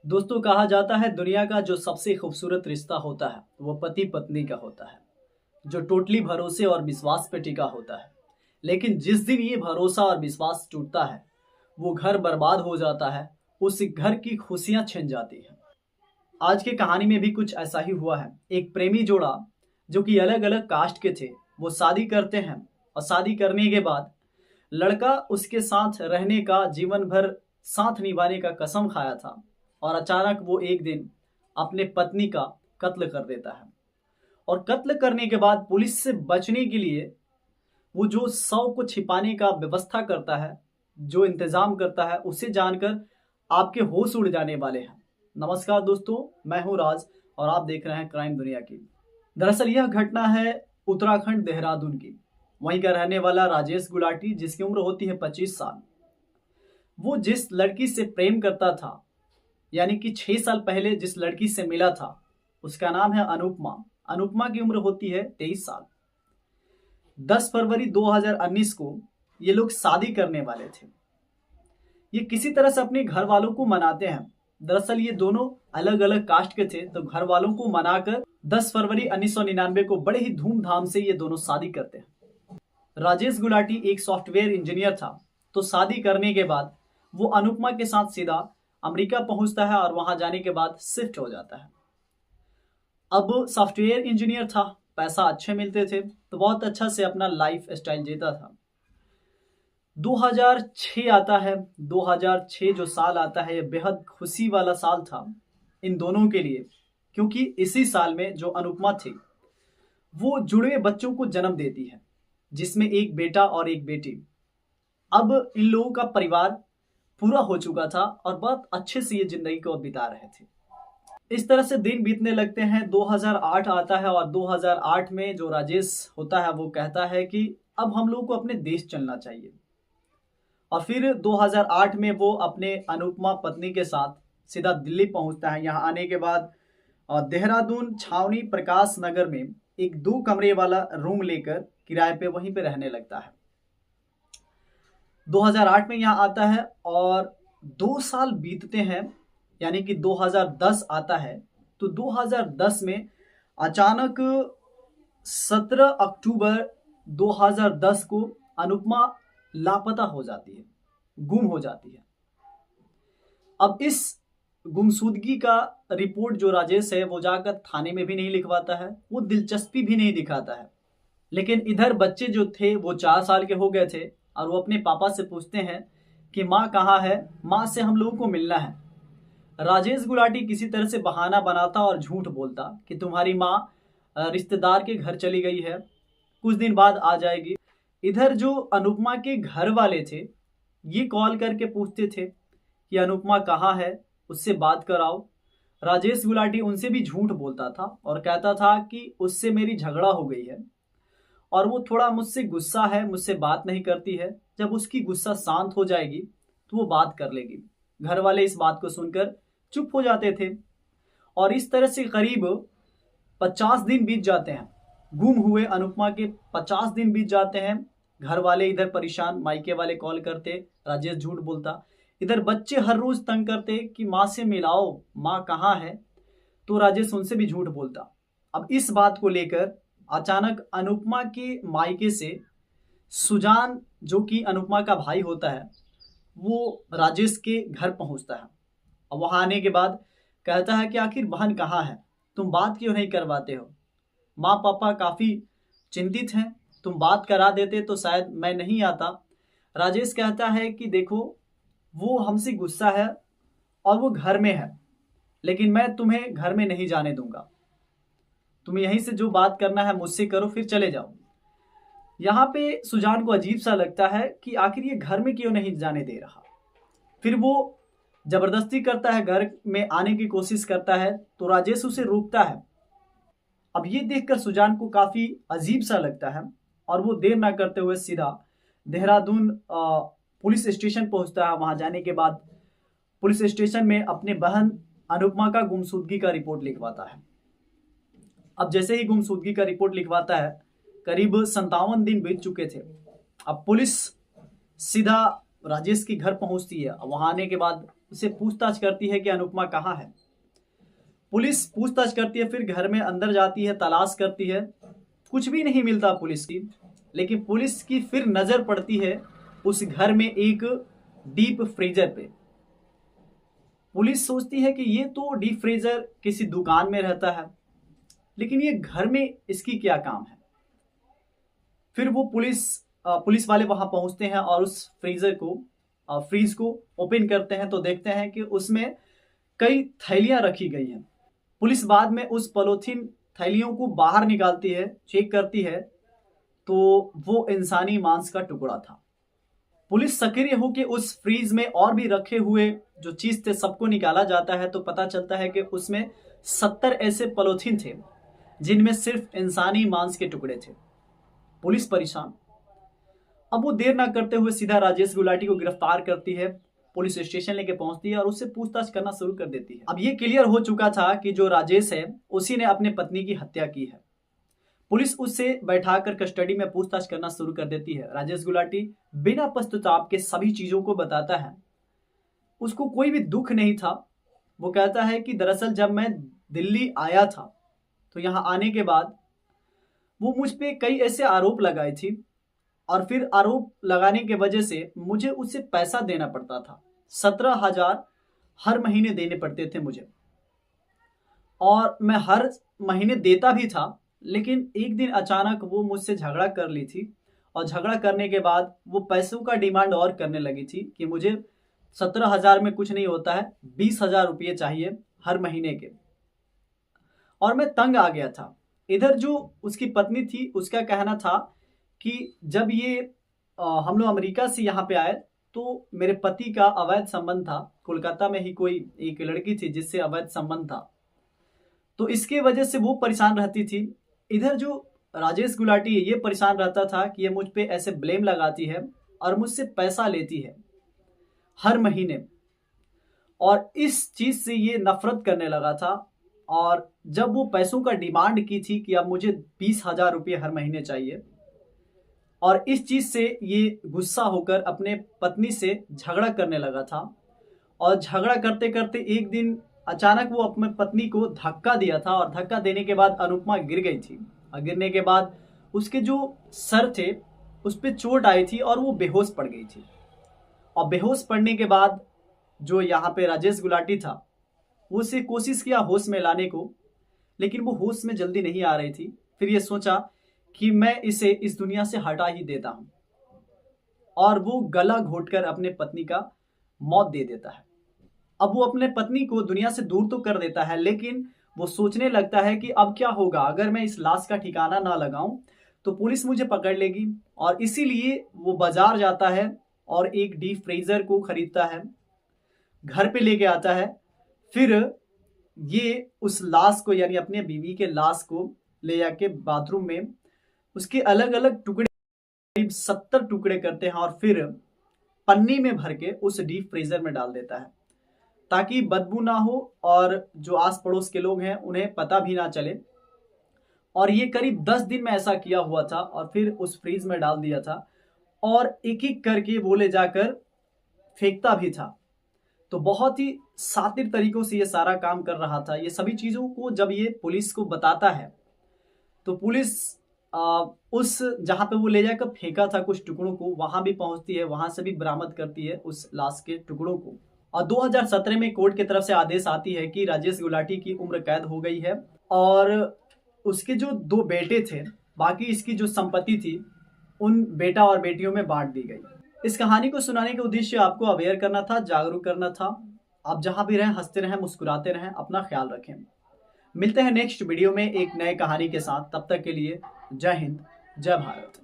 दोस्तों, कहा जाता है दुनिया का जो सबसे खूबसूरत रिश्ता होता है वो पति पत्नी का होता है, जो टोटली भरोसे और विश्वास पे टिका होता है। लेकिन जिस दिन ये भरोसा और विश्वास टूटता है, वो घर बर्बाद हो जाता है। उस घर की खुशियां छिन जाती हैं। आज की कहानी में भी कुछ ऐसा ही हुआ है। एक प्रेमी जोड़ा जो कि अलग अलग कास्ट के थे, वो शादी करते हैं। और शादी करने के बाद लड़का उसके साथ रहने का, जीवन भर साथ निभाने का कसम खाया था। और अचानक वो एक दिन अपने पत्नी का कत्ल कर देता है। और कत्ल करने के बाद पुलिस से बचने के लिए वो जो शव को छिपाने का व्यवस्था करता है, जो इंतजाम करता है, उसे जानकर आपके होश उड़ जाने वाले हैं। नमस्कार दोस्तों, मैं हूं राज और आप देख रहे हैं क्राइम दुनिया की। दरअसल यह घटना है उत्तराखंड देहरादून की। वहीं का रहने वाला राजेश गुलाटी, जिसकी उम्र होती है 25 साल। वो जिस लड़की से प्रेम करता था, यानी कि 6 साल पहले जिस लड़की से मिला था, उसका नाम है अनुपमा। अनुपमा की उम्र होती है 23 साल। 10 फरवरी 2019 को ये लोग शादी करने वाले थे। ये किसी तरह से अपने घर वालों को मनाते हैं। दरअसल ये दोनों अलग अलग कास्ट के थे, तो घर वालों को मनाकर 10 फरवरी 1999 को बड़े ही धूमधाम से ये दोनों शादी करते हैं। राजेश गुलाटी एक सॉफ्टवेयर इंजीनियर था। तो शादी करने के बाद वो अनुपमा के साथ सीधा अमेरिका पहुंचता है और वहां जाने के बाद शिफ्ट हो जाता है। अब सॉफ्टवेयर इंजीनियर था, पैसा अच्छे मिलते थे, तो बहुत अच्छा से अपना लाइफ स्टाइल जीता था। 2006 आता है। 2006 जो साल आता है, ये बेहद खुशी वाला साल था इन दोनों के लिए, क्योंकि इसी साल में जो अनुपमा थी वो जुड़वे बच्चों को जन्म देती है, जिसमें एक बेटा और एक बेटी। अब इन लोगों का परिवार पूरा हो चुका था और बहुत अच्छे से ये जिंदगी को बिता रहे थे। इस तरह से दिन बीतने लगते हैं। 2008 आता है और 2008 में जो राजेश होता है वो कहता है कि अब हम लोग को अपने देश चलना चाहिए। और फिर 2008 में वो अपने अनुपमा पत्नी के साथ सीधा दिल्ली पहुंचता है। यहाँ आने के बाद देहरादून छावनी प्रकाश नगर में एक 2 कमरे वाला रूम लेकर किराए पे वहीं पे रहने लगता है। 2008 में यहाँ आता है और 2 साल बीतते हैं, यानी कि 2010 आता है। तो 2010 में अचानक 17 अक्टूबर 2010 को अनुपमा लापता हो जाती है, गुम हो जाती है। अब इस गुमशुदगी का रिपोर्ट जो राजेश है वो जाकर थाने में भी नहीं लिखवाता है, वो दिलचस्पी भी नहीं दिखाता है। लेकिन इधर बच्चे जो थे वो 4 साल के हो गए थे और वो अपने पापा से पूछते हैं कि माँ कहाँ है, माँ से हम लोगों को मिलना है। राजेश गुलाटी किसी तरह से बहाना बनाता और झूठ बोलता कि तुम्हारी माँ रिश्तेदार के घर चली गई है, कुछ दिन बाद आ जाएगी। इधर जो अनुपमा के घर वाले थे, ये कॉल करके पूछते थे कि अनुपमा कहाँ है, उससे बात कराओ। राजेश गुलाटी उनसे भी झूठ बोलता था और कहता था कि उससे मेरी झगड़ा हो गई है और वो थोड़ा मुझसे गुस्सा है, मुझसे बात नहीं करती है। जब उसकी गुस्सा शांत हो जाएगी तो वो बात कर लेगी। घर वाले इस बात को सुनकर चुप हो जाते थे। और इस तरह से करीब 50 दिन बीत जाते हैं। गुम हुए अनुपमा के 50 दिन बीत जाते हैं। घर वाले इधर परेशान, मायके वाले कॉल करते, राजेश झूठ बोलता। इधर बच्चे हर रोज तंग करते कि माँ से मिलाओ, माँ कहाँ है। तो राजेश उनसे भी झूठ बोलता। अब इस बात को लेकर अचानक अनुपमा के मायके से सुजान, जो कि अनुपमा का भाई होता है, वो राजेश के घर पहुंचता है। और वहां आने के बाद कहता है कि आखिर बहन कहाँ है, तुम बात क्यों नहीं करवाते हो। माँ पापा काफी चिंतित हैं, तुम बात करा देते तो शायद मैं नहीं आता। राजेश कहता है कि देखो, वो हमसे गुस्सा है और वो घर में है, लेकिन मैं तुम्हें घर में नहीं जाने दूंगा। तुम यहीं से जो बात करना है मुझसे करो, फिर चले जाओ। यहाँ पे सुजान को अजीब सा लगता है कि आखिर ये घर में क्यों नहीं जाने दे रहा। फिर वो जबरदस्ती करता है, घर में आने की कोशिश करता है, तो राजेश उसे रोकता है। अब ये देखकर सुजान को काफी अजीब सा लगता है और वो देर ना करते हुए सीधा देहरादून पुलिस स्टेशन पहुंचता है। वहां जाने के बाद पुलिस स्टेशन में अपने बहन अनुपमा का गुमशुदगी का रिपोर्ट लिखवाता है। अब जैसे ही गुमशुदगी का रिपोर्ट लिखवाता है, करीब 57 दिन बीत चुके थे। अब पुलिस सीधा राजेश के घर पहुंचती है। वहां आने के बाद उसे पूछताछ करती है कि अनुपमा कहाँ है। पुलिस पूछताछ करती है, फिर घर में अंदर जाती है, तलाश करती है, कुछ भी नहीं मिलता पुलिस की। लेकिन पुलिस की फिर नजर पड़ती है उस घर में एक डीप फ्रीजर पे। पुलिस सोचती है कि ये तो डीप फ्रीजर किसी दुकान में रहता है, लेकिन ये घर में इसकी क्या काम है। फिर वो पुलिस वाले वहां पहुंचते हैं और उस फ्रीज को ओपन करते हैं, तो देखते हैं कि उसमें कई थैलियां रखी गई हैं। पुलिस बाद में उस पॉलीथीन थैलियों को बाहर निकालती है, चेक करती है, तो वो इंसानी मांस का टुकड़ा था। पुलिस सक्रिय होकर उस फ्रीज में और भी रखे हुए जो चीज थे सबको निकाला जाता है, तो पता चलता है कि उसमें 70 ऐसे पॉलीथीन थे जिनमें सिर्फ इंसानी मांस के टुकड़े थे। पुलिस परेशान। अब वो देर ना करते हुए सीधा राजेश गुलाटी को गिरफ्तार करती है, पुलिस स्टेशन लेके पहुंचती है और उससे पूछताछ करना शुरू कर देती है। अब ये क्लियर हो चुका था कि जो राजेश है उसी ने अपने पत्नी की हत्या की है। पुलिस उससे बैठाकर कस्टडी में पूछताछ करना शुरू कर देती है। राजेश गुलाटी बिना पश्चाताप के सभी चीजों को बताता है। उसको कोई भी दुख नहीं था। वो कहता है कि दरअसल जब मैं दिल्ली आया था तो यहाँ आने के बाद वो मुझ पे कई ऐसे आरोप लगाए थी और फिर आरोप लगाने के वजह से मुझे उससे पैसा देना पड़ता था। 17,000 हर महीने देने पड़ते थे मुझे, और मैं हर महीने देता भी था। लेकिन एक दिन अचानक वो मुझसे झगड़ा कर ली थी, और झगड़ा करने के बाद वो पैसों का डिमांड और करने लगी थी कि मुझे 17,000 में कुछ नहीं होता है, 20,000 रुपये चाहिए हर महीने के। और मैं तंग आ गया था। इधर जो उसकी पत्नी थी उसका कहना था कि जब ये हम लोग अमेरिका से यहाँ पे आए तो मेरे पति का अवैध संबंध था, कोलकाता में ही कोई एक लड़की थी जिससे अवैध संबंध था, तो इसके वजह से वो परेशान रहती थी। इधर जो राजेश गुलाटी ये परेशान रहता था कि ये मुझ पे ऐसे ब्लेम लगाती है और मुझसे पैसा लेती है हर महीने, और इस चीज से ये नफरत करने लगा था। और जब वो पैसों का डिमांड की थी कि अब मुझे 20,000 रुपये हर महीने चाहिए, और इस चीज से ये गुस्सा होकर अपने पत्नी से झगड़ा करने लगा था। और झगड़ा करते करते एक दिन अचानक वो अपने पत्नी को धक्का दिया था, और धक्का देने के बाद अनुपमा गिर गई थी, और गिरने के बाद उसके जो सर थे उस पर चोट आई थी और वो बेहोश पड़ गई थी। और बेहोश पड़ने के बाद जो यहाँ पे राजेश गुलाटी था वो उसे कोशिश किया होश में लाने को, लेकिन वो होश में जल्दी नहीं आ रही थी। फिर ये सोचा कि मैं इसे इस दुनिया से हटा ही देता हूं, और वो गला घोटकर अपने पत्नी का मौत दे देता है। अब वो अपने पत्नी को दुनिया से दूर तो कर देता है, लेकिन वो सोचने लगता है कि अब क्या होगा, अगर मैं इस लाश का ठिकाना ना लगाऊं तो पुलिस मुझे पकड़ लेगी। और इसीलिए वो बाजार जाता है और एक डीप फ्रीजर को खरीदता है, घर पे लेके आता है। फिर ये उस लाश को, यानी अपने बीवी के लाश को ले जाके बाथरूम में उसके अलग अलग टुकड़े, करीब 70 टुकड़े करते हैं, और फिर पन्नी में भर के उस डीप फ्रीजर में डाल देता है ताकि बदबू ना हो और जो आस पड़ोस के लोग हैं उन्हें पता भी ना चले। और ये करीब 10 दिन में ऐसा किया हुआ था, और फिर उस फ्रीज में डाल दिया था, और एक एक करके वो ले जाकर फेंकता भी था। तो बहुत ही शातिर तरीकों से ये सारा काम कर रहा था। ये सभी चीजों को जब ये पुलिस को बताता है तो पुलिस उस जहां पे वो ले जाकर फेंका था कुछ टुकड़ों को, वहां भी पहुंचती है, वहां से भी बरामद करती है उस लाश के टुकड़ों को। और 2017 में कोर्ट की तरफ से आदेश आती है कि राजेश गुलाटी की उम्र कैद हो गई है, और उसके जो 2 बेटे थे, बाकी इसकी जो संपत्ति थी उन बेटा और बेटियों में बांट दी गई। इस कहानी को सुनाने का उद्देश्य आपको अवेयर करना था, जागरूक करना था। आप जहां भी रहें हंसते रहें, मुस्कुराते रहें, अपना ख्याल रखें। मिलते हैं नेक्स्ट वीडियो में एक नए कहानी के साथ। तब तक के लिए जय हिंद, जय भारत।